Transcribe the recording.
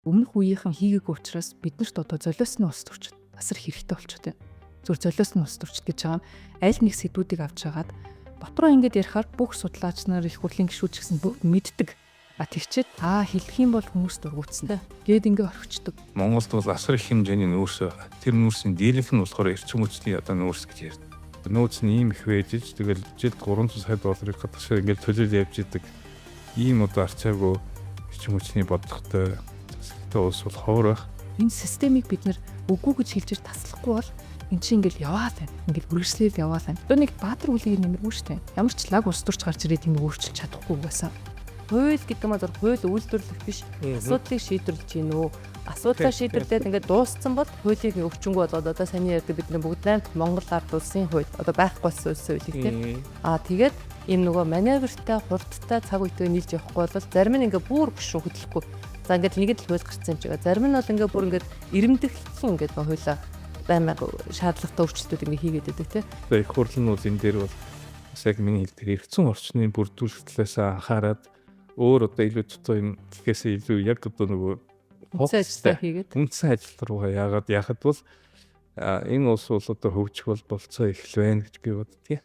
Өмнөх үеийнхэн хийгээгүй учраас биднэрт одоо золиосны улс төрчид асар хэрэгтэй болчиход байна. Зүгээр золиосны улс төрчид гэж байгаа нь аль нэг сэдвүүдийг авч хагаад дотроо ингэж ярихаар бүх судлаач нар их хурлын гишүүд гэсэн бүгд мэддэг. Тэгчээд хэлэх юм бол хүмүүс дургуутсан. Гээд ингэ орхичдөг. Монголд бол асар их хэмжээний нүүрс байгаа. Тэр нүүрсийн дийлэнх нь болохоор эрчим хүчний одоо нүүрс гэж ярьдаг. Нөөц нь ийм их байж ич тэгэл жил 300 сая долларыг гадагшаа ингэ төлөөл явж идэг. Ийм одоо арчаагүй эрчим хүчний бодлоготой улс бол ховор байх. Энэ системийг бид нэр үгүй гэж хэлж таслахгүй бол эн чинь ингээл яваад байна. Ингээл үргэлжлээл яваад байна. Одоо нэг Баатар үлийг нэмэргүй шүү дээ. Ямар ч лаг улс төрч гарч ирээд тийм өөрчилж чадахгүй угаасаа. Хууль гэдэг нь зөвхөн хууль үйлдвэрлэх биш. Асуудлыг шийдвэрлэж гин үү? Асуудлаа шийдвэрлээд ингээд дууссан бол хуулийг өвчнгөө болоод одоо саний ярьдаг бидний бүгд найрамд Монгол ард улсын хууль одоо байхгүй болсон хуулийг тийм. Тэгээд ийм нөгөө маневртай, хурдтай цаг үедээ нийлж явахгүй бол зарим нь ингээд бүр биш рүү хөдлөхгүй. За ингээд нэг л хууль гарсан юм чигээ. Зарим нь бол ингээд бүр ингээд ирэмдэглэн ингээд хуулаа баймаг шаардлагатай өөрчлөлтүүд ингээд хийгээд байдаг тийм. Их хурлын нь энэ дээр бол яг миний хэлдгээр эргэцэн орчны бүрдүүлэлтээс анхаарад өөр одоо илүү тотоо юм гэхээсээ илүү яг одоо нөгөө үндсэн ажил руугаа яагаад бол энэ улс бол одоо хөгжих бол болцоо их л байна гэж би боддгийг.